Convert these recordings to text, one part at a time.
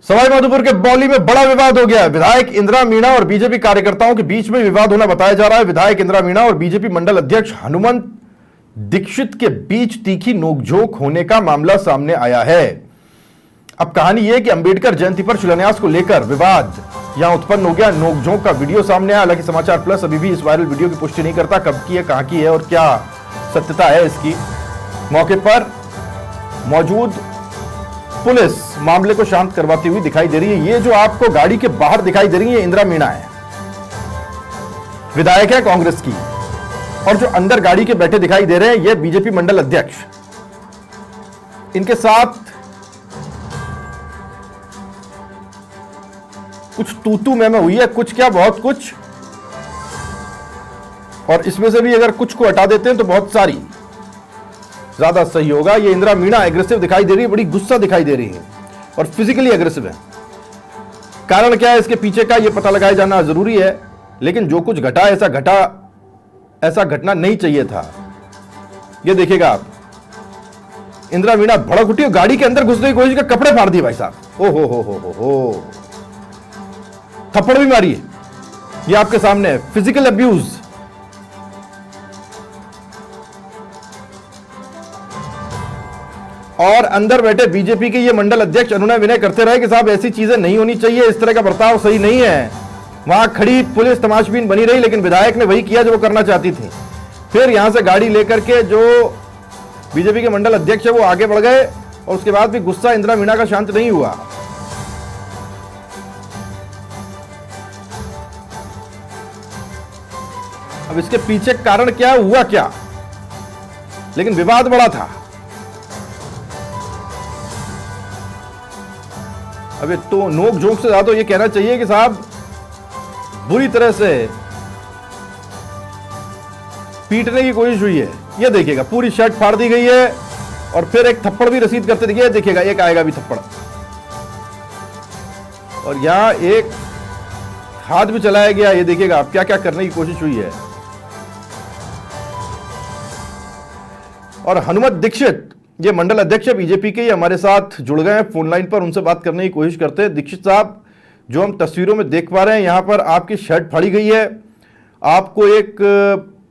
सवाईमाधोपुर के बौली में बड़ा विवाद हो गया। विधायक इंदिरा मीणा और बीजेपी कार्यकर्ताओं के बीच में विवाद होना बताया जा रहा है। विधायक इंदिरा मीणा और बीजेपी मंडल अध्यक्ष हनुमंत दीक्षित के बीच तीखी नोकझोंक होने का मामला सामने आया है। अब कहानी यह कि अंबेडकर जयंती पर शिलान्यास को लेकर विवाद यहां उत्पन्न हो गया। नोकझोंक का वीडियो सामने आया। हालांकि समाचार प्लस अभी भी इस वायरल वीडियो की पुष्टि नहीं करता कब की है, कहां की है और क्या सत्यता है इसकी। मौके पर मौजूद पुलिस मामले को शांत करवाती हुई दिखाई दे रही है। ये जो आपको गाड़ी के बाहर दिखाई दे रही है इंदिरा मीणा है, विधायक है कांग्रेस की, और जो अंदर गाड़ी के बैठे दिखाई दे रहे हैं ये बीजेपी मंडल अध्यक्ष। इनके साथ कुछ तूतू में हुई है, कुछ क्या बहुत कुछ, और इसमें से भी अगर कुछ को हटा देते हैं तो बहुत सारी ज्यादा सही होगा। ये इंदिरा मीणा एग्रेसिव दिखाई दे रही है, बड़ी गुस्सा दिखाई दे रही है और फिजिकली एग्रेसिव है। कारण क्या है इसके पीछे का ये पता लगाया जाना जरूरी है, लेकिन जो कुछ घटा ऐसा घटना नहीं चाहिए था। ये देखिएगा आप, इंदिरा मीणा भड़क उठी और गाड़ी के अंदर घुसने की कोशिश कर कपड़े फाड़ दिए भाई साहब। ओ हो, थप्पड़ भी मारी है। ये आपके सामने है, फिजिकल अब्यूज। और अंदर बैठे बीजेपी के ये मंडल अध्यक्ष अनुनय विनय करते रहे कि साहब ऐसी चीजें नहीं होनी चाहिए, इस तरह का बर्ताव सही नहीं है। वहां खड़ी पुलिस तमाशबीन बनी रही, लेकिन विधायक ने वही किया जो वो करना चाहती थी। फिर यहां से गाड़ी लेकर के जो बीजेपी के मंडल अध्यक्ष है वो आगे बढ़ गए, और उसके बाद भी गुस्सा इंदिरा मीणा का शांत नहीं हुआ। अब इसके पीछे कारण क्या हुआ क्या, लेकिन विवाद बड़ा था। अब तो नोक झोंक से ज्यादा ये कहना चाहिए कि साहब बुरी तरह से पीटने की कोशिश हुई है। ये देखिएगा, पूरी शर्ट फाड़ दी गई है और फिर एक थप्पड़ भी रसीद करते दिखे। देखिएगा, एक आएगा भी थप्पड़, और यहां एक हाथ भी चलाया गया। ये देखिएगा आप, क्या क्या करने की कोशिश हुई है। और हनुमंत दीक्षित ये मंडल अध्यक्ष बीजेपी के, ये हमारे साथ जुड़ गए हैं फोन लाइन पर, उनसे बात करने की कोशिश करते हैं। दीक्षित साहब, जो हम तस्वीरों में देख पा रहे हैं, यहां पर आपकी शर्ट फाड़ी गई है, आपको एक,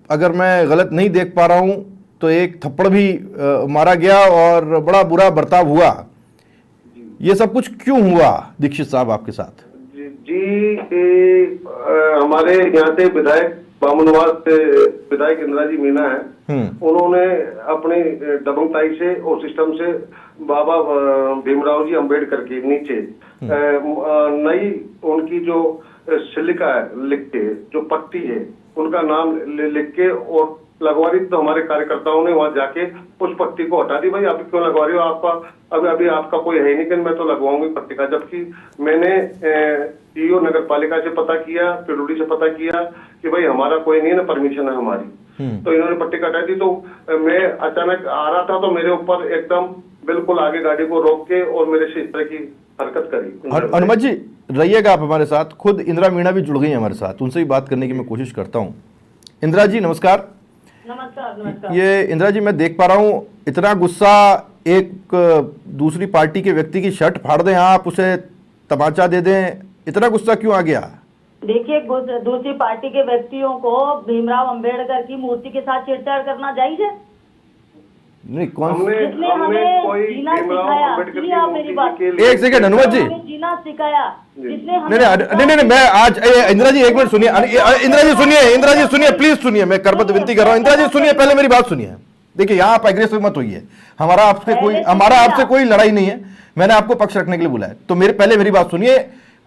अगर मैं गलत नहीं देख पा रहा हूं तो एक थप्पड़ भी मारा गया और बड़ा बुरा बर्ताव हुआ। ये सब कुछ क्यों हुआ दीक्षित साहब आपके साथ? हमारे यहाँ से विधायक बामुनवास से विधायक इंदिरा जी मीणा है, उन्होंने अपने दबंगताई से और सिस्टम से बाबा भीमराव जी अंबेडकर के नीचे नई उनकी जो सिलिका है लिख के, जो पट्टी है उनका नाम लिख के और लगवा दी। तो हमारे कार्यकर्ताओं ने वहां जाके उस पट्टी को हटा दी। भाई आप क्यों लगवा रही हो, आपका अभी आपका कोई है ही नहीं कि मैं तो लगवाऊंगी पट्टी का। जबकि मैंने ईओ नगर पालिका से पता किया, पिरोडी से पता किया कि भाई हमारा कोई नहीं है ना, परमिशन है हमारी। तो इन्होंने पट्टी कटा दी। तो मैं अचानक आ रहा था तो मेरे ऊपर एकदम बिल्कुल आगे गाड़ी को रोक के और मेरे से इस तरह की हरकत करी। हनुमंत जी रहिएगा आप हमारे साथ, खुद इंदिरा मीणा भी जुड़ गई है हमारे साथ, उनसे भी बात करने की मैं कोशिश करता हूँ। इंदिरा जी नमस्कार। नमस्कार। ये इंदिरा जी, मैं देख पा रहा हूँ इतना गुस्सा, एक दूसरी पार्टी के व्यक्ति की शर्ट फाड़ दें आप, उसे तमाचा दे दें, इतना गुस्सा क्यों आ गया? देखिए, दूसरी पार्टी के व्यक्तियों को भीमराव अंबेडकर की मूर्ति के साथ छेड़छाड़ करना जायज है? नहीं, कौन जिसने हमें जीना सिखाया, सुनिए आप मेरी बात, एक सेकंड हनुमंत जी, जीना सिखाया, जिसने नहीं, मैं आज इंदिरा जी एक मिनट सुनिए, इंदिरा जी सुनिए प्लीज सुनिए, मैं करबत विनती कर रहा हूँ। इंदिरा जी सुनिए, पहले मेरी बात सुनिए। देखिए यहाँ आप एग्रेसिव मत होइए, हमारा आपसे कोई लड़ाई नहीं है, मैंने आपको पक्ष रखने के लिए बुलाया। तो पहले मेरी बात सुनिए।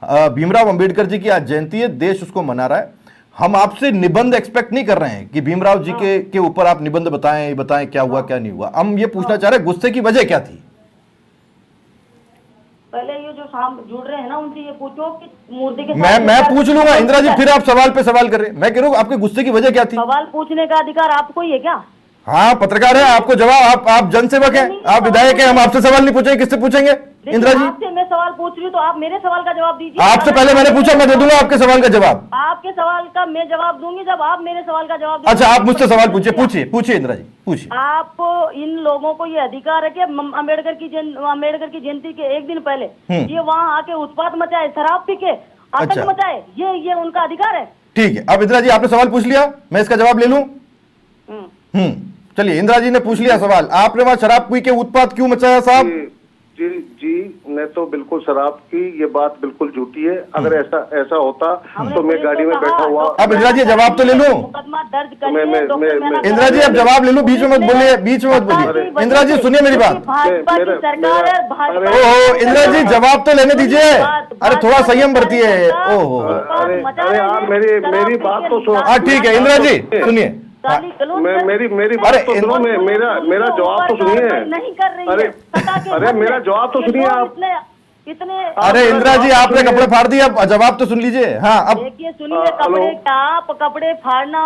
भीमराव अंबेडकर जी की आज जयंती है, देश उसको मना रहा है। हम आपसे निबंध एक्सपेक्ट नहीं कर रहे हैं कि भीमराव जी के ऊपर आप निबंध बताएं क्या हुआ क्या नहीं हुआ। हम ये पूछना चाह रहे हैं गुस्से की वजह क्या थी? पहले ये जो शाम जुड़ रहे हैं ना, उनसे ये पूछो कि मूर्ति के मैं पूछ लूंगा इंदिरा जी, फिर आप सवाल पे सवाल कर रहे हैं। मैं कह रहा हूँ आपके गुस्से की वजह क्या थी? सवाल पूछने का अधिकार आपको ही है क्या? हाँ पत्रकार है, आपको जवाब, आप जनसेवक हैं, आप विधायक हैं, हम आपसे सवाल नहीं पूछेंगे, किससे पूछेंगे? इंदिरा जी आपसे मैं सवाल पूछ रही हूँ तो आप मेरे सवाल का जवाब दीजिए। आपसे पहले मैंने पूछा, मैं दे दूंगा आपके सवाल का जवाब। आपके सवाल का मैं जवाब दूंगी जब आप मेरे सवाल का जवाब अच्छा आप मुझसे सवाल पूछिए, पूछिए पूछिए इंदिरा जी पूछिए। आप इन लोगों को ये अधिकार है कि अम्बेडकर की जयंती के एक दिन पहले ये वहाँ आके उत्पात मचाए, शराब पी के आतंक अच्छा। मचाए, ये उनका अधिकार है। ठीक है, अब इंदिरा जी आपने सवाल पूछ लिया, मैं इसका जवाब ले लूं? चलिए इंदिरा जी ने पूछ लिया सवाल, आपने वहां शराब पी के उत्पात क्यों मचाया साहब? जी जी, मैं तो बिल्कुल शराब की ये बात बिल्कुल झूठी है। अगर ऐसा होता तो मैं गाड़ी में बैठा हुआ। अब इंदिरा जी जवाब तो ले लूं? मुकदमा दर्ज इंदिरा जी अब जवाब ले लूं, बीच में मत बोलिए, बीच में मत बोलिए। इंदिरा जी सुनिए मेरी बात। भाजपा की सरकार है, भाजपा ओहो इंदिरा जी जवाब तो लेने दीजिए, अरे थोड़ा संयम बरतिए। ओहो अरे आप मेरी बात तो सुनो। हाँ ठीक है इंदिरा जी सुनिए, मेरी बात तो सुनो, मेरा जवाब तो सुनिए। नहीं कर रही है। अरे मेरा जवाब तो सुनिए आप। इतने अरे इंदिरा जी आपने कपड़े फाड़ दिए, अब जवाब तो सुन लीजिए। हाँ अब देखिए सुनिए, कपड़े आप कपड़े फाड़ना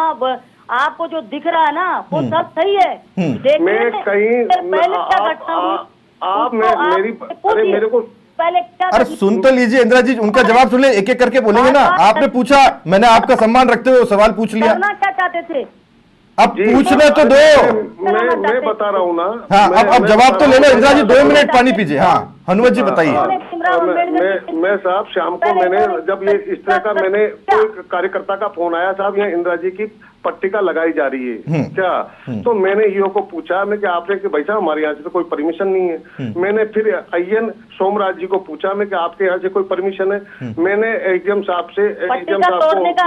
आपको जो दिख रहा है ना वो सब सही है। मैं कहीं पहले क्या घटना हुई आप मेरे को पहले क्या, अरे सुन तो लीजिए इंदिरा जी, उनका जवाब सुन ले, एक एक करके बोलेंगे ना। आपने पूछा, मैंने आपका सम्मान रखते हुए सवाल पूछ लिया, करना क्या चाहते थे? अब पूछने तो दो। मैं बता रहा हूँ ना। हाँ अब जवाब तो ले लो इंदिरा जी, 2 मिनट पानी पीजिए। हाँ हनुमत जी बताइए। मैं साहब शाम को मैंने जब ये इस तरह का मैंने कोई कार्यकर्ता का फोन आया, साहब यहाँ इंदिरा जी की पट्टिका लगाई जा रही है क्या, तो मैंने ईओ को पूछा, मैं कि आपने कि भाई साहब हमारे यहाँ से तो कोई परमिशन नहीं है। मैंने फिर IN सोमराज जी को पूछा, मैं कि आपके यहाँ से कोई परमिशन है? मैंने एडीएम साहब को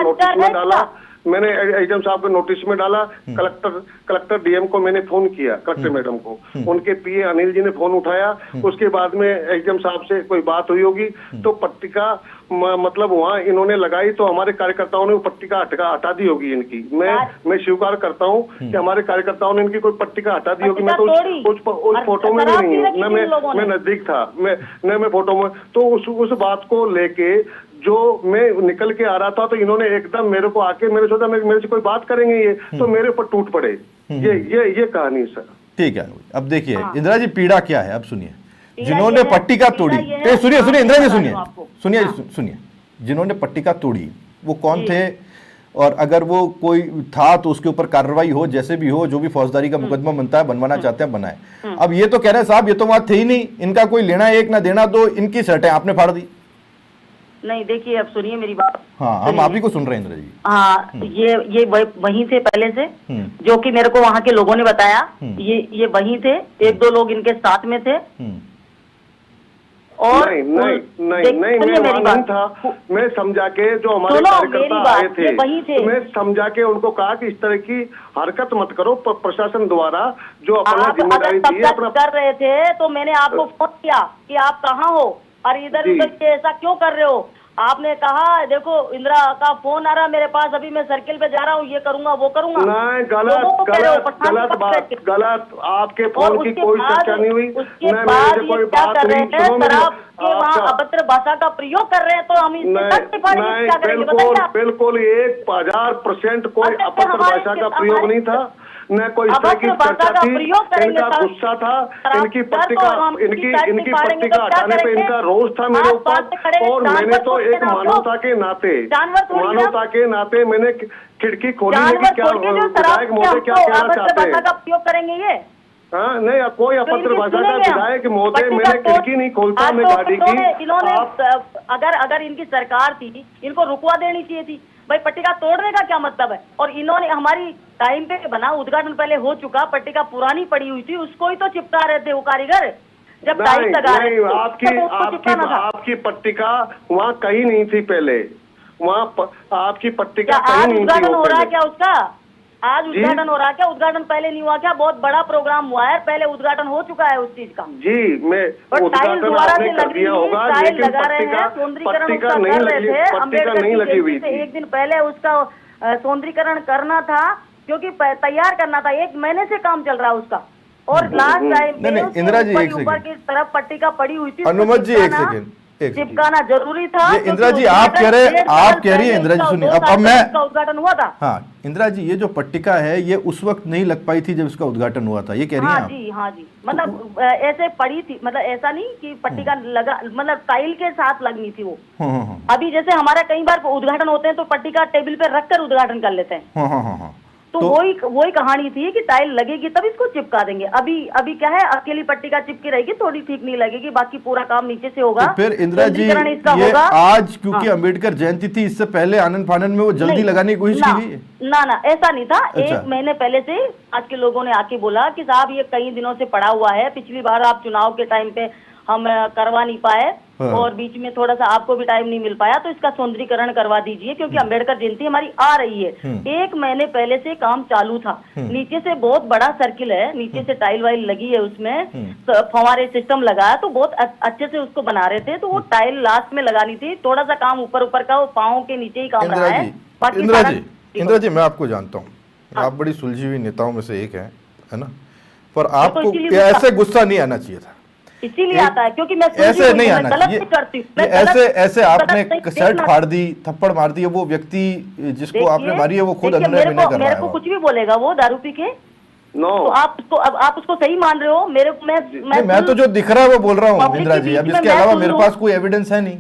नोटिस में डाला, मैंने एडीएम साहब को नोटिस में डाला, कलेक्टर डीएम को मैंने फोन किया, कलेक्टर मैडम को, उनके पीए अनिल जी ने फोन उठाया। उसके बाद में एडीएम साहब से कोई बात हुई होगी तो पट्टिका मतलब वहाँ इन्होंने लगाई, तो हमारे कार्यकर्ताओं ने वो पट्टिका हटा दी होगी इनकी। मैं स्वीकार करता हूँ कि हमारे कार्यकर्ताओं ने इनकी कोई पट्टिका हटा दी होगी। मैं तो उस फोटो में भी नहीं हूँ ना, मैं नजदीक था, मैं फोटो में तो उस बात को लेके जो मैं निकल के आ रहा था तो इन्होंने एकदम मेरे को आके, मैंने सोचा मेरे से कोई बात करेंगे ये, तो मेरे ऊपर टूट पड़े। ये कहानी सर। ठीक है अब देखिए इंदिरा जी पीड़ा क्या है, अब सुनिए। जिन्होंने पट्टिका तोड़ी, सुनिए इंदिरा जी सुनिए, जिन्होंने पट्टिका तोड़ी वो कौन थे, और अगर वो कोई था तो उसके ऊपर कार्रवाई हो, जैसे भी हो, जो भी फौजदारी का मुकदमा बनता है, बनवाना चाहते हैं बनाए। अब ये तो कह रहे हैं साहब ये तो वहां थे ही नहीं, इनका कोई लेना एक ना देना, तो इनकी शर्टें आपने फाड़ दी। नहीं देखिए अब सुनिए मेरी बात। हाँ हम आप ही को सुन रहे हैं इंदिरा जी। हाँ ये वहीं थे पहले से, जो कि मेरे को वहाँ के लोगों ने बताया। ये वहीं थे, 1-2 लोग इनके साथ में थे। और नहीं मैं वहाँ नहीं था। मैं समझा के जो हमारे कार्यकर्ता आए थे, तो मैं समझा के उनको कहा कि इस तरह की हरकत मत करो, प्रशासन द्वारा जो अपना जिम्मेदारी दी है अपना कर रहे थे। तो मैंने आपको फोन किया कि आप कहाँ हो और इधर उधर ऐसा क्यों कर रहे हो। आपने कहा देखो इंदिरा का फोन आ रहा मेरे पास, अभी मैं सर्किल पे जा रहा हूँ, ये करूंगा वो करूंगा। नहीं गलत बात, गलत। आपके फोन की कोई चर्चा नहीं हुई। उसके बाद कोई बात नहीं, वहाँ अभद्र भाषा का प्रयोग कर रहे हैं, तो हम बिल्कुल 1000% कोई अभद्र भाषा का प्रयोग नहीं था, न कोई इस तरह की चर्चा थी। इनका गुस्सा था, इनकी पट्टिका हटाने पे इनका रोष था मेरे ऊपर। और मैंने तो एक मानवता के नाते मैंने खिड़की खोली है कि क्या विधायक महोदय क्या कहना चाहते हैं। प्रयोग करेंगे ये? हाँ नहीं, कोई अभद्र भाषा का विधायक महोदय, मैंने खिड़की नहीं खोलता मैं गाड़ी की। इन्होंने अगर इनकी सरकार थी इनको रुकवा देनी चाहिए थी भाई, पट्टिका तोड़ने का क्या मतलब है। और इन्होंने हमारी टाइम पे बना, उद्घाटन पहले हो चुका, पट्टिका पुरानी पड़ी हुई थी, उसको ही तो चिपका रहे थे वो कारीगर जब टाइम लगा रहे थे। आपकी पट्टिका वहाँ कहीं नहीं थी पहले, वहाँ आपकी पट्टिका कहीं नहीं थी। उद्घाटन हो रहा है क्या उसका? आज उद्घाटन हो रहा है क्या? उद्घाटन पहले नहीं हुआ क्या? बहुत बड़ा प्रोग्राम हुआ है, पपहले उद्घाटन हो चुका है उस चीज का। जी मैं उद्घाटन आपने कर दिया होगा, लेकिन पट्टिका नहीं लगी हुई थी। एक दिन पहले उसका सौंदर्यीकरण करना था, क्योंकि तैयार करना था, 1 महीने से काम चल रहा है उसका। और लास्ट टाइम इंदिरा जी एक ऊपर की तरफ पट्टिका पड़ी हुई थी। हनुमत जी एक सेकंड, एक चिपकाना जरूरी था। ये इंदिरा जी आप कह रही है इंदिरा जी सुनिए, अब मैं इसका उद्घाटन हुआ था। हाँ इंदिरा जी, ये जो पट्टिका है ये उस वक्त नहीं लग पाई थी जब इसका उद्घाटन हुआ था, ये कह रही हैं हाँ आप? जी, हाँ जी, मतलब ऐसे पड़ी थी, मतलब ऐसा नहीं कि पट्टिका लगा, मतलब टाइल के साथ लगनी थी वो। अभी जैसे हमारा कई बार उद्घाटन होते हैं तो पट्टिका टेबल पे रखकर उद्घाटन कर लेते हैं। तो वही कहानी थी कि टाइल लगेगी तब इसको चिपका देंगे। अभी क्या है, अकेली पट्टिका चिपकी रहेगी, थोड़ी ठीक नहीं लगेगी, बाकी पूरा काम नीचे से होगा। तो फिर इंदिरा जी ये आज क्योंकि अम्बेडकर जयंती थी, इससे पहले आनंद फानन में वो जल्दी लगाने की कोशिश की गई? ना ऐसा नहीं था। एक महीने पहले से आज के लोगों ने आके बोला कि साहब ये कई दिनों से पड़ा हुआ है, पिछली बार आप चुनाव के टाइम पे हम करवा नहीं पाए और बीच में थोड़ा सा आपको भी टाइम नहीं मिल पाया, तो इसका सौंदर्यीकरण करवा दीजिए क्योंकि अम्बेडकर जयंती हमारी आ रही है। एक महीने पहले से काम चालू था। नीचे से बहुत बड़ा सर्किल है, नीचे से टाइल वाइल लगी है, उसमें फव्वारे सिस्टम लगा है, तो बहुत अच्छे से उसको बना रहे थे। तो वो टाइल लास्ट में लगानी थी, थोड़ा सा काम ऊपर का, वो पाँव के नीचे ही काम रहा है। इंदिरा जी मैं आपको जानता हूँ, आप बड़ी सुलझी हुई नेताओं में से एक है ना, पर आपको ऐसे गुस्सा नहीं आना चाहिए था। इसीलिए आता है क्योंकि मैं ऐसे नहीं आना गलत करती हूँ। ऐसे आपने शर्ट फाड़ दी, थप्पड़ मार दी, वो व्यक्ति जिसको आपने मारी है वो खुद अंदर विनय कर रहा है। मेरे को कुछ भी बोलेगा वो दारू पी के, तो आप उसको सही मान रहे हो। मेरे को मैं तो जो दिख रहा है वो बोल रहा हूँ इंदिरा जी, अब इसके अलावा मेरे पास कोई एविडेंस है नहीं।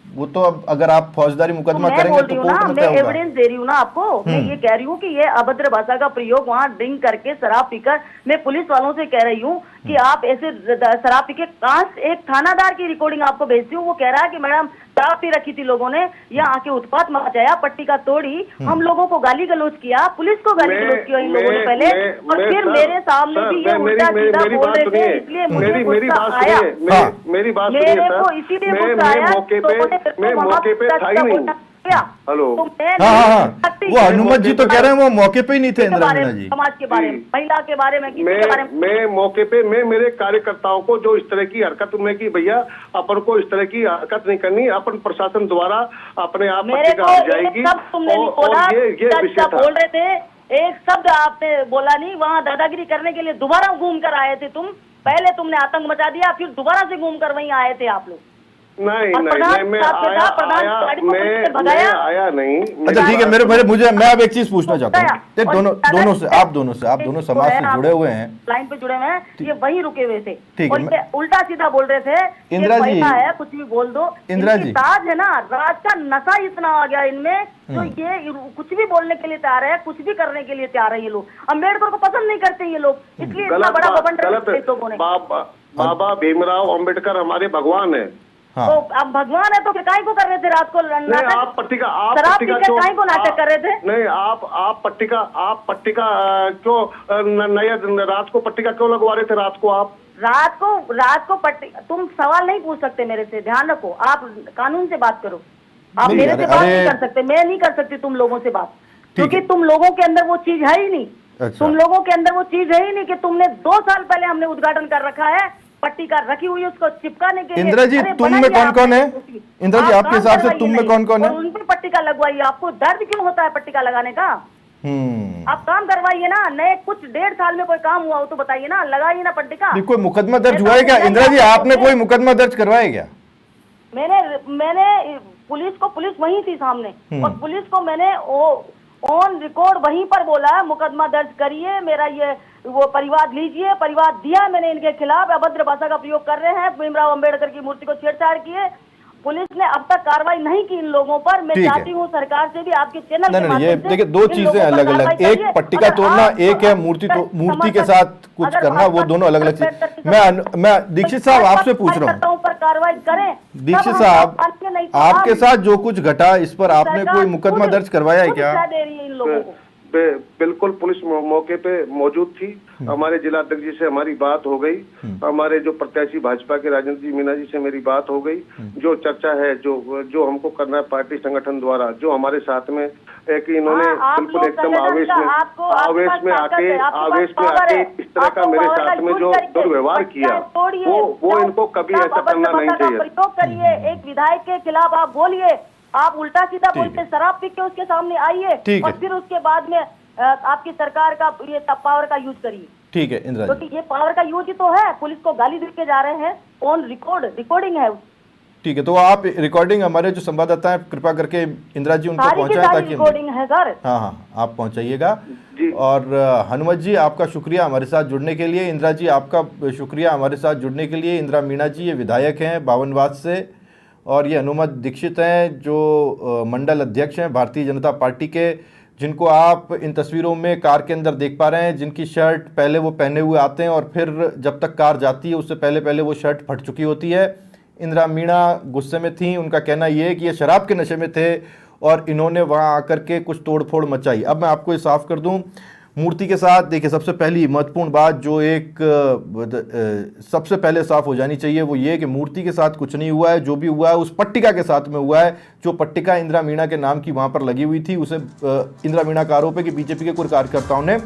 वो तो अब अगर आप फौजदारी मुकदमा करेंगे तो कोर्ट में क्या होगा? मैं एविडेंस दे रही हूँ ना आपको। मैं ये कह रही हूँ कि ये अभद्र भाषा का प्रयोग वहाँ ड्रिंक करके शराब पीकर, मैं पुलिस वालों से कह रही हूँ कि आप ऐसे शराब पी के, एक थानादार की रिकॉर्डिंग आपको भेजती हूँ। वो कह रहा है कि मैडम शराब पी रखी थी लोगों ने, यहाँ आके उत्पात मचाया, पट्टिका तोड़ी, हम लोगों को गाली गलौज किया, पुलिस को गाली गलौज किया इन लोगों ने पहले, और फिर मेरे सामने भी ये उल्टा सीधा बोल रहे थे। इसलिए मुझे गुस्सा आया, मेरी बात मेरे को इसीलिए गुस्सा आया। मैं मौके पे था ही नहीं। हेलो, वो हनुमत जी तो कह रहे हैं वो मौके पे ही नहीं थे इंदिरा मीणा जी। समाज के बारे में, महिला के बारे में, किसी के बारे में मैं मौके पे, मैं मेरे कार्यकर्ताओं को जो इस तरह की हरकत में की, भैया अपन को इस तरह की हरकत नहीं करनी, अपन प्रशासन द्वारा अपने आप पट्टिका आ जाएगी। और ये विषय बोल रहे थे, एक शब्द आपने बोला नहीं। वहाँ दादागिरी करने के लिए दोबारा घूम कर आए थे तुम। पहले तुमने आतंक मचा दिया, फिर दोबारा से घूम कर वहीं आए थे आप लोग। नहीं, मैं आया नहीं। अच्छा ठीक है, मैं अब एक चीज पूछना चाहता हूँ दोनों से, आप दोनों समाज से जुड़े हुए हैं, लाइन पे जुड़े हुए हैं, ये वहीं रुके हुए थे। ठीक है, ये उल्टा सीधा बोल रहे थे। इंदिरा जी है, कुछ भी बोल दो। इंदिरा जी, राज है ना, राज का नशा इतना आ गया इनमें, तो ये कुछ भी बोलने के लिए तैयार है, कुछ भी करने के लिए तैयार है। ये लोग अम्बेडकर को पसंद नहीं करते ये लोग, इसलिए इतना बड़ा बबन। बाबा भीमराव अम्बेडकर हमारे भगवान है। हाँ। तो अब भगवान है तो फिर काहे को कर रहे थे रात को नाटक? आप पट्टिका काहे को नाटक कर रहे थे? नहीं, आप पट्टिका क्यों नया रात को पट्टिका क्यों लगवा रहे थे? रात को पट्टिका, तुम सवाल नहीं पूछ सकते मेरे से, ध्यान रखो। आप कानून से बात करो, आप मेरे से बात नहीं कर सकते, मैं नहीं कर सकती तुम लोगों से बात, क्योंकि तुम लोगों के अंदर वो चीज है ही नहीं। तुम लोगों के अंदर वो चीज है ही नहीं कि तुमने 2 साल पहले हमने उद्घाटन कर रखा है, पट्टिका रखी हुई है उसको चिपकाने के लिए। इंदिरा जी तुम में कौन कौन है? इंदिरा जी आपके हिसाब से तुम में कौन कौन है? उन पे पट्टिका लगवाइए। आपको दर्द क्यों होता है पट्टिका लगाने का? आप काम करवाइए ना। नए कुछ 1.5 साल में कोई काम हुआ हो तो बताइए ना, लगाइए ना पट्टिका। कोई मुकदमा दर्ज हुआ है क्या? इंदिरा जी आपने कोई मुकदमा दर्ज करवाया क्या? मैंने पुलिस वहीं थी सामने, और पुलिस को मैंने ऑन रिकॉर्ड वहीं पर बोला है मुकदमा दर्ज करिए, मेरा ये वो परिवाद लीजिए। परिवाद दिया मैंने इनके खिलाफ, अभद्र भाषा का प्रयोग कर रहे हैं, भीमराव अम्बेडकर की मूर्ति को छेड़छाड़ किए। पुलिस ने अब तक कार्रवाई नहीं की इन लोगों पर। मैं चाहती हूँ सरकार से भी, आपके चैनल के माध्यम से, ये देखिए 2 चीजें अलग अलग, एक पट्टिका तोड़ना, एक है मूर्ति के साथ कुछ करना, वो दोनों अलग अलग चीज। मैं दीक्षित साहब आपसे पूछ रहा हूँ, पर कार्रवाई करें। दीक्षित साहब आपके साथ जो कुछ घटा, इस पर आपने कोई मुकदमा दर्ज करवाया है क्या? दे रही है इन लोगों को। बिल्कुल, पुलिस मौके पे मौजूद थी। हमारे जिला अध्यक्ष जी से हमारी बात हो गई, हमारे जो प्रत्याशी भाजपा के राजेंद्र जी मीणा जी से मेरी बात हो गई। जो चर्चा है, जो हमको करना है पार्टी संगठन द्वारा, जो हमारे साथ में एक इन्होंने बिल्कुल एकदम आवेश में आके इस तरह का मेरे साथ में जो दुर्व्यवहार किया, वो इनको कभी ऐसा करना नहीं चाहिए। प्रयोग करिए, एक विधायक के खिलाफ आप बोलिए, आप उल्टा सीधा बोलते, शराब पी के उसके सामने आइए और फिर उसके बाद में आपकी सरकार का ये पावर का यूज करिए। ठीक है इंदिरा जी, ये पावर का यूज ही तो है। पुलिस को गाली दे के जा रहे हैं, ऑन रिकॉर्डिंग है। ठीक है, तो आप रिकॉर्डिंग हमारे जो संवाददाता हैं कृपा करके इंदिरा जी उनको सारी की पहुंचाएं सारी ताकि रिकॉर्डिंग है सर। हाँ हाँ आप पहुंचाइएगा। जी। और हनुमत जी आपका शुक्रिया हमारे साथ जुड़ने के लिए। इंदिरा जी आपका शुक्रिया हमारे साथ जुड़ने के लिए। इंदिरा मीणा जी ये विधायक हैं बावनवाद से, और ये हनुमत दीक्षित हैं जो मंडल अध्यक्ष हैं भारतीय जनता पार्टी के, जिनको आप इन तस्वीरों में कार के अंदर देख पा रहे हैं, जिनकी शर्ट पहले वो पहने हुए आते हैं और फिर जब तक कार जाती है उससे पहले पहले वो शर्ट फट चुकी होती है। इंदिरा मीणा गुस्से में थी, उनका कहना ये है कि ये शराब के नशे में थे और इन्होंने वहाँ आकर के कुछ तोड़फोड़ मचाई। अब मैं आपको ये साफ कर दूं, मूर्ति के साथ देखिए सबसे पहली महत्वपूर्ण बात जो एक सबसे पहले साफ हो जानी चाहिए वो ये कि मूर्ति के साथ कुछ नहीं हुआ है। जो भी हुआ है उस पट्टिका के साथ में हुआ है, जो पट्टिका इंदिरा मीणा के नाम की वहाँ पर लगी हुई थी, उसे इंदिरा मीणा का आरोप है कि बीजेपी के कुछ कार्यकर्ताओं ने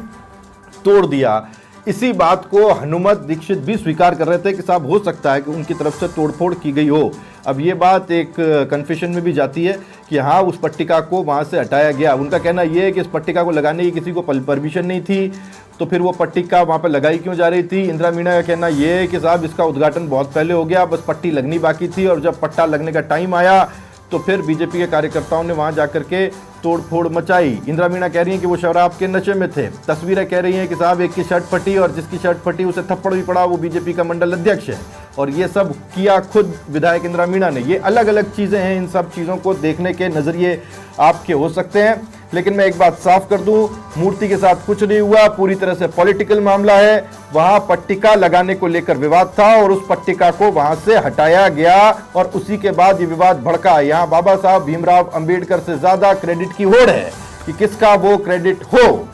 तोड़ दिया। इसी बात को हनुमत दीक्षित भी स्वीकार कर रहे थे कि साहब हो सकता है कि उनकी तरफ से तोड़फोड़ की गई हो। अब ये बात एक कन्फेशन में भी जाती है कि हाँ उस पट्टिका को वहाँ से हटाया गया। उनका कहना ये है कि इस पट्टिका को लगाने की किसी को परमिशन नहीं थी, तो फिर वो पट्टिका वहाँ पर लगाई क्यों जा रही थी। इंदिरा मीणा का कहना ये है कि साहब इसका उद्घाटन बहुत पहले हो गया, बस पट्टी लगनी बाकी थी, और जब पट्टा लगने का टाइम आया तो फिर बीजेपी के कार्यकर्ताओं ने वहां जाकर के तोड़फोड़ मचाई। इंदिरा मीणा कह रही हैं कि वो शराब के नशे में थे। तस्वीरें कह रही हैं कि साहब एक की शर्ट फटी और जिसकी शर्ट फटी उसे थप्पड़ भी पड़ा, वो बीजेपी का मंडल अध्यक्ष है, और ये सब किया खुद विधायक इंदिरा मीणा ने। ये अलग अलग चीज़ें हैं, इन सब चीज़ों को देखने के नज़रिए आपके हो सकते हैं, लेकिन मैं एक बात साफ कर दूं, मूर्ति के साथ कुछ नहीं हुआ, पूरी तरह से पॉलिटिकल मामला है। वहां पट्टिका लगाने को लेकर विवाद था और उस पट्टिका को वहां से हटाया गया और उसी के बाद ये विवाद भड़का। यहाँ बाबा साहब भीमराव अंबेडकर से ज्यादा क्रेडिट की होड़ है कि किसका वो क्रेडिट हो,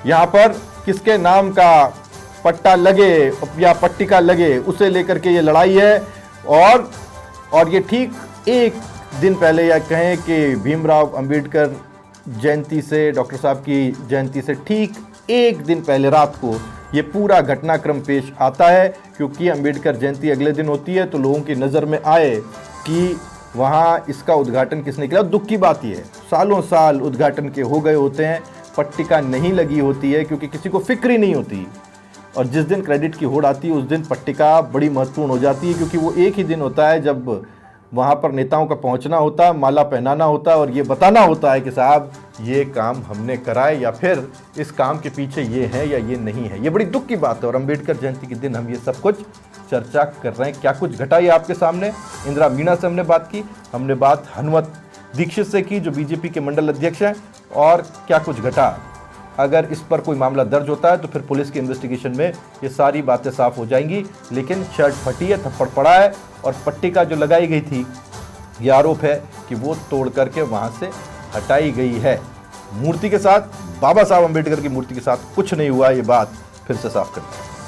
यहाँ पर किसके नाम का पट्टा लगे या पट्टिका लगे, उसे लेकर के ये लड़ाई है। और ये ठीक एक दिन पहले, या कहें कि भीमराव अंबेडकर जयंती से, डॉक्टर साहब की जयंती से ठीक एक दिन पहले रात को ये पूरा घटनाक्रम पेश आता है, क्योंकि अंबेडकर जयंती अगले दिन होती है, तो लोगों की नज़र में आए कि वहाँ इसका उद्घाटन किसने किया। दुख की बात यह है सालों साल उद्घाटन के हो गए होते हैं, पट्टिका नहीं लगी होती है क्योंकि किसी को फिक्र ही नहीं होती, और जिस दिन क्रेडिट की होड़ आती है उस दिन पट्टिका बड़ी महत्वपूर्ण हो जाती है, क्योंकि वो एक ही दिन होता है जब वहाँ पर नेताओं का पहुँचना होता है, माला पहनाना होता है और ये बताना होता है कि साहब ये काम हमने कराए, या फिर इस काम के पीछे ये है या ये नहीं है। ये बड़ी दुख की बात है, और अंबेडकर जयंती के दिन हम ये सब कुछ चर्चा कर रहे हैं। क्या कुछ घटा ये आपके सामने। इंदिरा मीणा से हमने बात की, हमने बात हनुमत दीक्षित से की जो बीजेपी के मंडल अध्यक्ष हैं, और क्या कुछ घटा। अगर इस पर कोई मामला दर्ज होता है तो फिर पुलिस की इन्वेस्टिगेशन में ये सारी बातें साफ हो जाएंगी। लेकिन शर्ट फटी है, थप्पड़ पड़ा है, और पट्टिका जो लगाई गई थी ये आरोप है कि वो तोड़ करके वहाँ से हटाई गई है। मूर्ति के साथ, बाबा साहब अम्बेडकर की मूर्ति के साथ कुछ नहीं हुआ, ये बात फिर से साफ करते हैं।